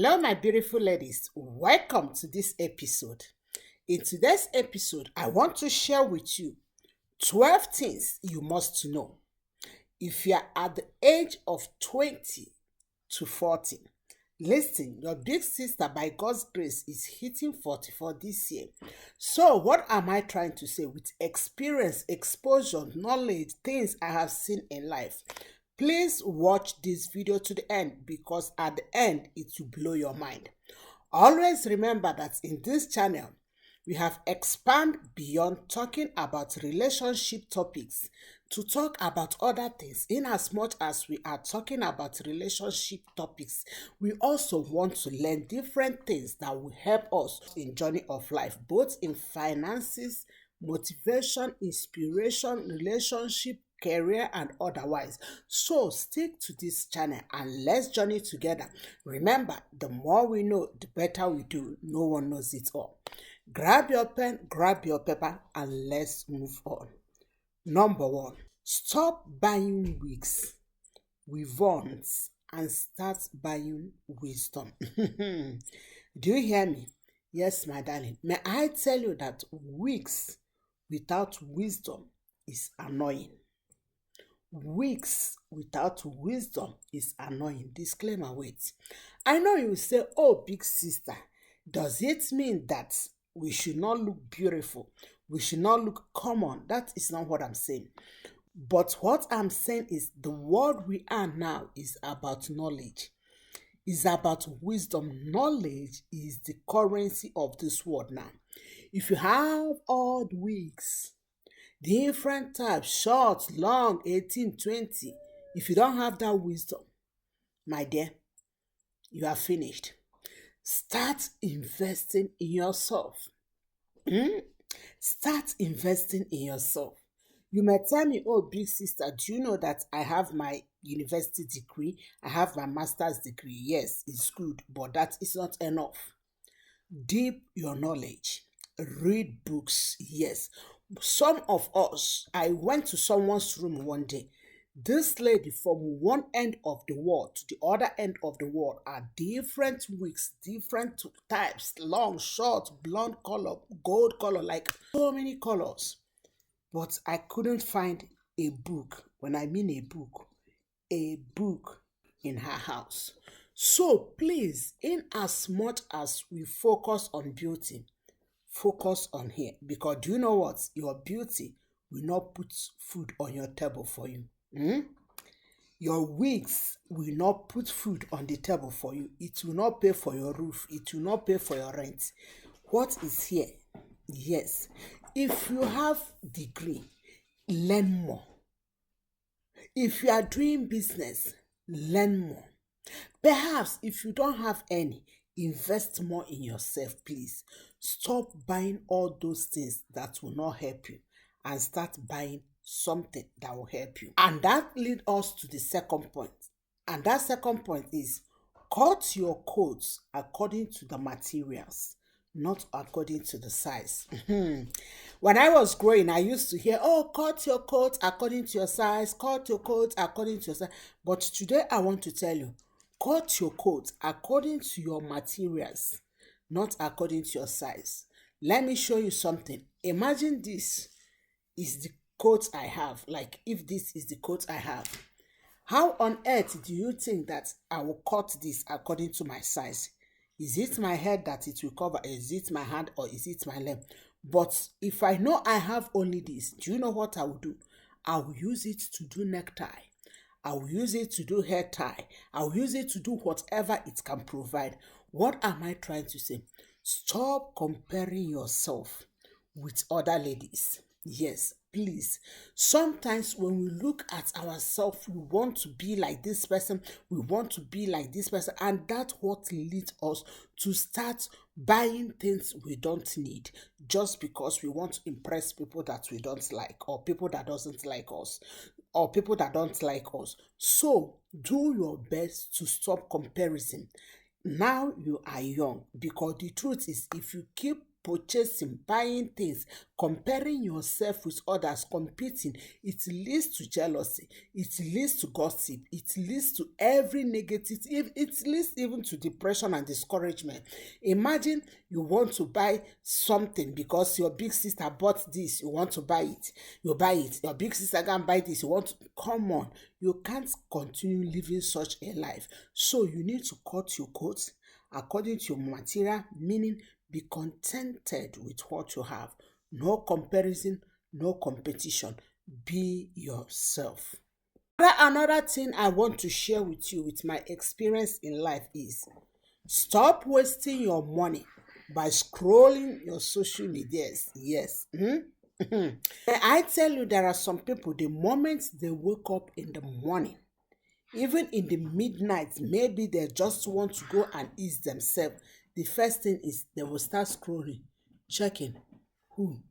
Hello, my beautiful ladies. Welcome to this episode. In today's episode, I want to share with you 12 things you must know if you are at the age of 20 to 40. Listen, your big sister, by God's grace, is hitting 44 this year. So, what am I trying to say? With experience, exposure, knowledge, things I have seen in life, please watch this video to the end because at the end, it will blow your mind. Always remember that in this channel, we have expanded beyond talking about relationship topics to talk about other things. In as much as we are talking about relationship topics, we also want to learn different things that will help us in journey of life, both in finances, motivation, inspiration, relationship, career, and otherwise. So stick to this channel and let's journey together. Remember, the more we know, the better we do. No one knows it all. Grab your pen, grab your paper, and let's move on. Number 1, stop buying wigs, weave-ons, and start buying wisdom. Do you hear me? Yes, my darling. May I tell you that wigs without wisdom is annoying. Wigs without wisdom is annoying. Disclaimer, wait. I know you say, oh, big sister, does it mean that we should not look beautiful? We should not look common? That is not what I'm saying. But what I'm saying is the world we are now is about knowledge. It's about wisdom. Knowledge is the currency of this world now. If you have all the wigs, different types, short, long, 18, 20. If you don't have that wisdom, my dear, you are finished. Start investing in yourself. Start investing in yourself. You may tell me, oh, big sister, do you know that I have my university degree? I have my master's degree. Yes, it's good, but that is not enough. Deep your knowledge. Read books. Yes. Some of us, I went to someone's room one day. This lady from one end of the world to the other end of the world are different wigs, different types, long, short, blonde color, gold color, like so many colors. But I couldn't find a book. When I mean a book in her house. So please, in as much as we focus on beauty, focus on here, because do you know what? Your beauty will not put food on your table for you. Your wigs will not put food on the table for you. It will not pay for your roof. It will not pay for your rent. What is here? Yes, if you have degree, learn more. If you are doing business, learn more. Perhaps if you don't have any, invest more in yourself, please. Stop buying all those things that will not help you and start buying something that will help you. And that leads us to the second point. And that second point is cut your coats according to the materials, not according to the size. When I was growing, I used to hear, oh, cut your coat according to your size, cut your coat according to your size. But today I want to tell you, cut your coat according to your materials, not according to your size. Let me show you something. Imagine this is the coat I have. Like if this is the coat I have, how on earth do you think that I will cut this according to my size? Is it my head that it will cover? Is it my hand or is it my leg? But if I know I have only this, do you know what I will do? I will use it to do necktie. I will use it to do hair tie. I will use it to do whatever it can provide. What am I trying to say? Stop comparing yourself with other ladies. Yes, please. Sometimes when we look at ourselves, we want to be like this person. We want to be like this person. And that's what leads us to start buying things we don't need just because we want to impress people that we don't like, or people that doesn't like us, or people that don't like us. So do your best to stop comparison. Now you are young, because the truth is, if you keep purchasing, buying things, comparing yourself with others, competing, it leads to jealousy, it leads to gossip, it leads to every negative, it leads even to depression and discouragement. Imagine you want to buy something because your big sister bought this, you want to buy it, you buy it, your big sister can buy this, you want to, come on, you can't continue living such a life. So you need to cut your coat according to your material, meaning be contented with what you have. No comparison, no competition. Be yourself. Another thing I want to share with you with my experience in life is stop wasting your money by scrolling your social medias. Yes. I tell you, there are some people, the moment they wake up in the morning, even in the midnight, maybe they just want to go and ease themselves. The first thing is they will start scrolling, checking who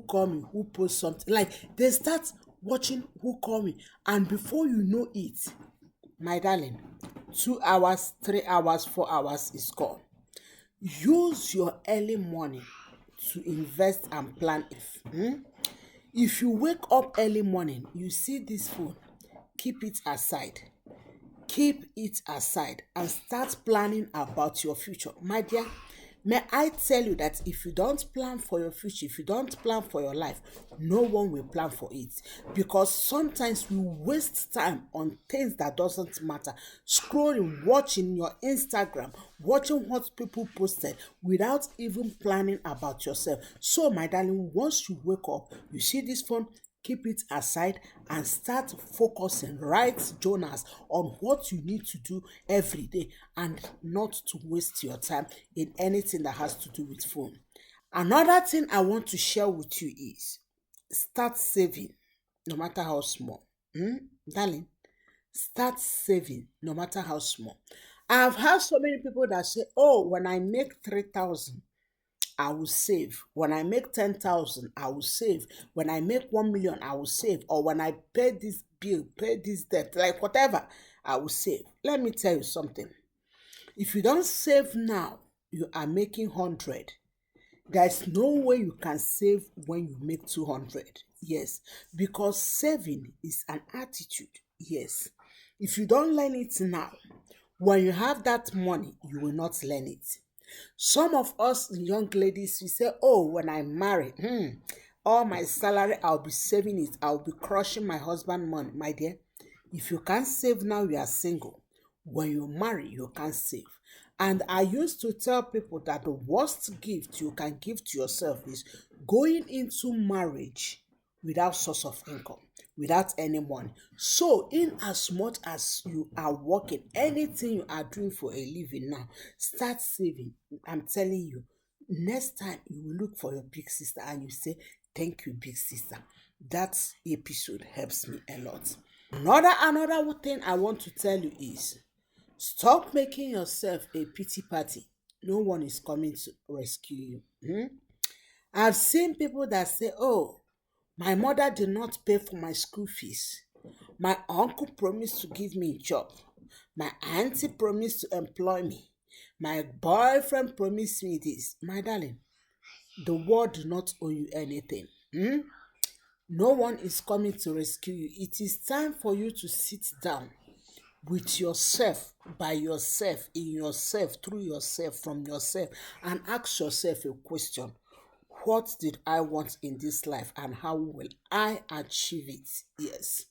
call me, who post something. Like they start watching who call me, and before you know it, my darling, 2 hours, 3 hours, 4 hours is gone. Use your early morning to invest and plan. If you wake up early morning, you see this phone, keep it aside. Keep it aside and start planning about your future. My dear, may I tell you that if you don't plan for your future, if you don't plan for your life, no one will plan for it. Because sometimes we waste time on things that doesn't matter. Scrolling, watching your Instagram, watching what people posted without even planning about yourself. So, my darling, once you wake up, you see this phone, keep it aside and start focusing. Write journals on what you need to do every day and not to waste your time in anything that has to do with phone. Another thing I want to share with you is start saving, no matter how small. Darling, start saving, no matter how small. I've had so many people that say, oh, when I make 3,000, I will save. When I make 10,000, I will save. When I make 1 million, I will save. Or when I pay this bill, pay this debt, like whatever, I will save. Let me tell you something. If you don't save now, you are making 100. There's no way you can save when you make 200. Yes, because saving is an attitude. Yes. If you don't learn it now, when you have that money, you will not learn it. Some of us young ladies, we say, oh, when I marry, all my salary, I'll be saving it. I'll be crushing my husband money. My dear, if you can't save now, you are single. When you marry, you can't save. And I used to tell people that the worst gift you can give to yourself is going into marriage without source of income, without any money. So, in as much as you are working, anything you are doing for a living now, start saving. I'm telling you, next time you will look for your big sister and you say, thank you, big sister. That episode helps me a lot. Another thing I want to tell you is stop making yourself a pity party. No one is coming to rescue you. I've seen people that say, oh, my mother did not pay for my school fees. My uncle promised to give me a job. My auntie promised to employ me. My boyfriend promised me this. My darling, the world do not owe you anything. No one is coming to rescue you. It is time for you to sit down with yourself, by yourself, in yourself, through yourself, from yourself, and ask yourself a question. What did I want in this life and how will I achieve it? Yes.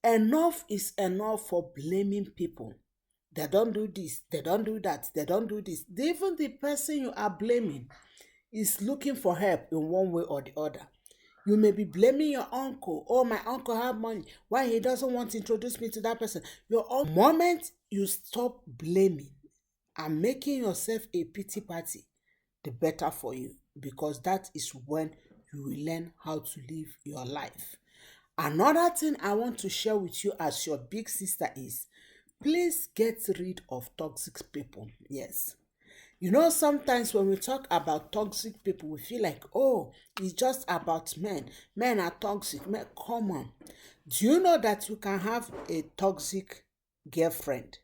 Enough is enough for blaming people. They don't do this, they don't do that, they don't do this. Even the person you are blaming is looking for help in one way or the other. You may be blaming your uncle. Oh, my uncle have money. Why he doesn't want to introduce me to that person? The moment you stop blaming and making yourself a pity party, the better for you, because that is when you will learn how to live your life. Another thing I want to share with you as your big sister is, please get rid of toxic people. Yes. You know, sometimes when we talk about toxic people, we feel like, oh, it's just about men. Men are toxic. Men, come on. Do you know that you can have a toxic girlfriend?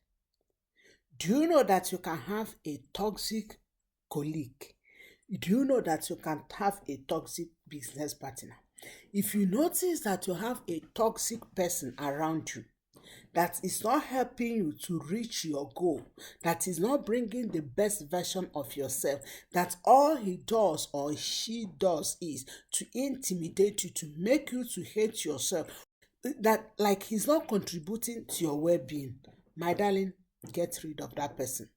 Do you know that you can have a toxic colleague? Do you know that you can have a toxic business partner? If you notice that you have a toxic person around you that is not helping you to reach your goal, that is not bringing the best version of yourself, that all he does or she does is to intimidate you, to make you to hate yourself, that like he's not contributing to your well-being, my darling, get rid of that person.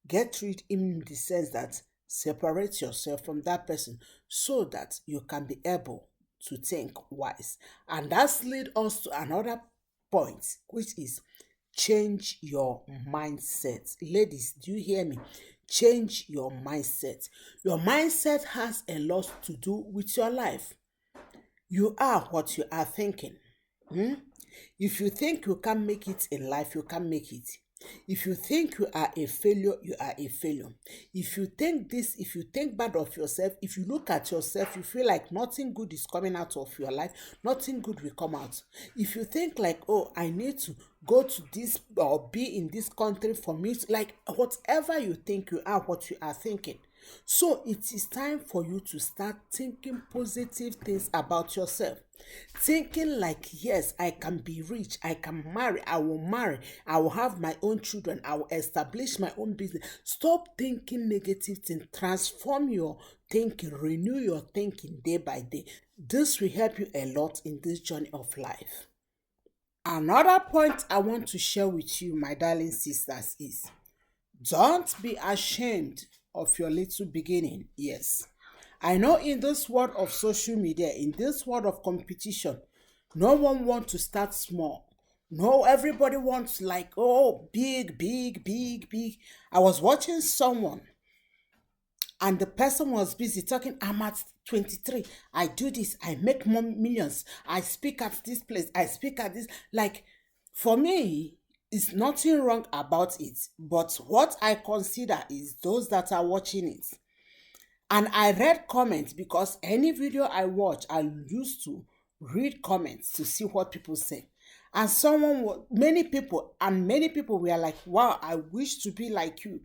Get rid in the sense that separate yourself from that person so that you can be able to think wise. And that's lead us to another point, which is change your mindset. Ladies, do you hear me? Change your mindset. Your mindset has a lot to do with your life. You are what you are thinking. Hmm? If you think you can make it in life, you can make it. If you think you are a failure, you are a failure. If you think this, if you think bad of yourself, if you look at yourself, you feel like nothing good is coming out of your life, nothing good will come out. If you think like, oh, I need to go to this or be in this country for me, like whatever you think, you are what you are thinking. So it is time for you to start thinking positive things about yourself. Thinking like, yes, I can be rich, I can marry, I will have my own children, I will establish my own business. Stop thinking negative things. Transform your thinking, renew your thinking day by day. This will help you a lot in this journey of life. Another point I want to share with you, my darling sisters, is don't be ashamed of your little beginning. Yes. I know in this world of social media, in this world of competition, no one wants to start small. No, everybody wants like, oh, big, big, big, big. I was watching someone and the person was busy talking, I'm at 23, I do this, I make more millions, I speak at this place, I speak at this. Like, for me, it's nothing wrong about it, but what I consider is those that are watching it. And I read comments because any video I watch, I used to read comments to see what people say. And many people were like, wow, I wish to be like you.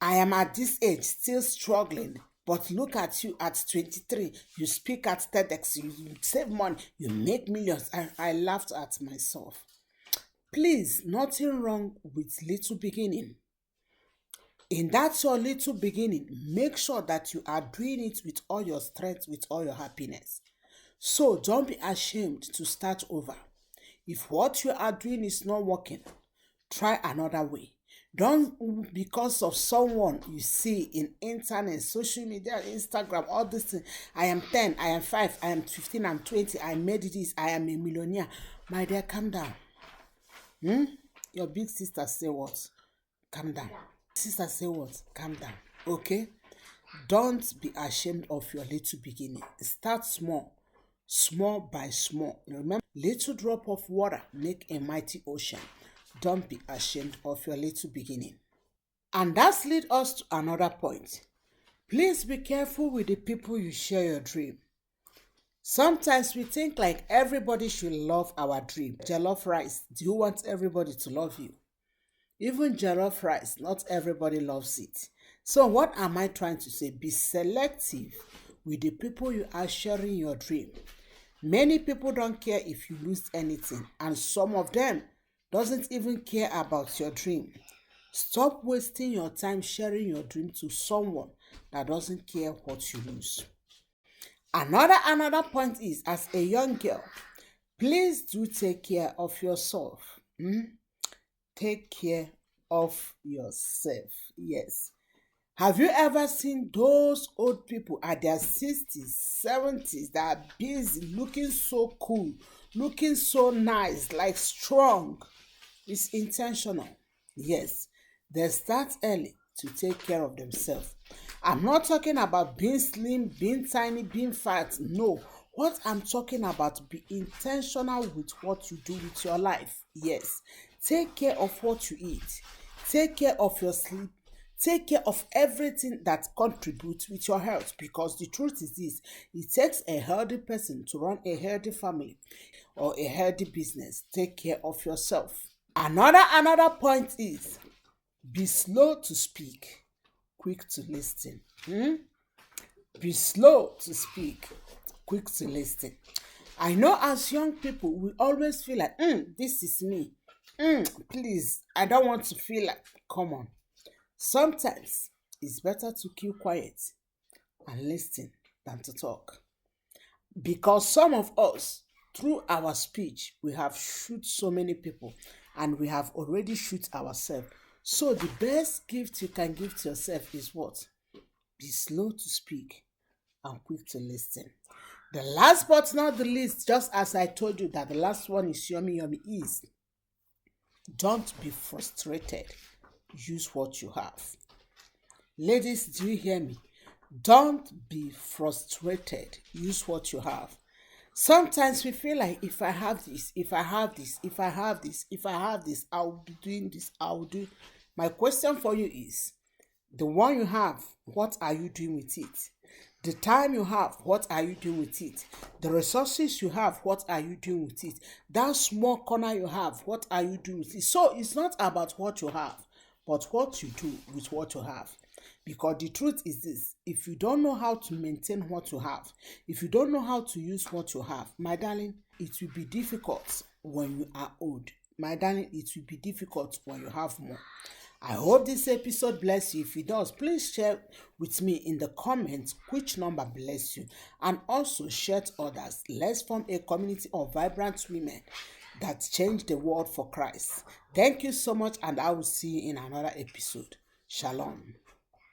I am at this age still struggling. But look at you at 23. You speak at TEDx, you save money, you make millions. I laughed at myself. Please, nothing wrong with little beginning. In that your little beginning, make sure that you are doing it with all your strength, with all your happiness. So don't be ashamed to start over. If what you are doing is not working, try another way. Don't because of someone you see in internet, social media, Instagram, all this thing. I am 10, I am 5, I am 15, I'm 20, I made this, I am a millionaire. My dear, calm down. Your big sister say what? Calm down. Sister say what? Calm down. Okay? Don't be ashamed of your little beginning. Start small. Small by small. Remember, little drop of water make a mighty ocean. Don't be ashamed of your little beginning. And that's lead us to another point. Please be careful with the people you share your dream. Sometimes we think like everybody should love our dream. Jollof rice, do you want everybody to love you? Even jollof rice, not everybody loves it. So what am I trying to say? Be selective with the people you are sharing your dream. Many people don't care if you lose anything, and some of them doesn't even care about your dream. Stop wasting your time sharing your dream to someone that doesn't care what you lose. Another point is, as a young girl, please do take care of yourself. Take care of yourself. Yes. Have you ever seen those old people at their 60s, 70s that are busy, looking so cool, looking so nice, like strong? It's intentional. Yes, they start early to take care of themselves. I'm not talking about being slim, being tiny, being fat. No. What I'm talking about, be intentional with what you do with your life. Yes. Take care of what you eat. Take care of your sleep. Take care of everything that contributes with your health, because the truth is this, it takes a healthy person to run a healthy family or a healthy business. Take care of yourself. Another point is, be slow to speak, quick to listen. Be slow to speak, quick to listen. I know as young people, we always feel like, this is me. Please, I don't want to feel like, come on. Sometimes it's better to keep quiet and listen than to talk. Because some of us, through our speech, we have shoot so many people and we have already shoot ourselves. So the best gift you can give to yourself is what? Be slow to speak and quick to listen. The last but not the least, just as I told you that the last one is yummy yummy, is don't be frustrated. Use what you have. Ladies, do you hear me? Don't be frustrated. Use what you have. Sometimes we feel like if I have this, if I have this, if I have this, if I have this, I'll be doing this, I'll do. My question for you is the one you have, what are you doing with it? The time you have, what are you doing with it? The resources you have, what are you doing with it? That small corner you have, what are you doing with it? So it's not about what you have, but what you do with what you have. Because the truth is this, if you don't know how to maintain what you have, if you don't know how to use what you have, my darling, it will be difficult when you are old. My darling, it will be difficult when you have more. I hope this episode bless you. If it does, please share with me in the comments which number bless you, and also share to others. Let's form a community of vibrant women that change the world for Christ. Thank you so much, and I will see you in another episode. Shalom.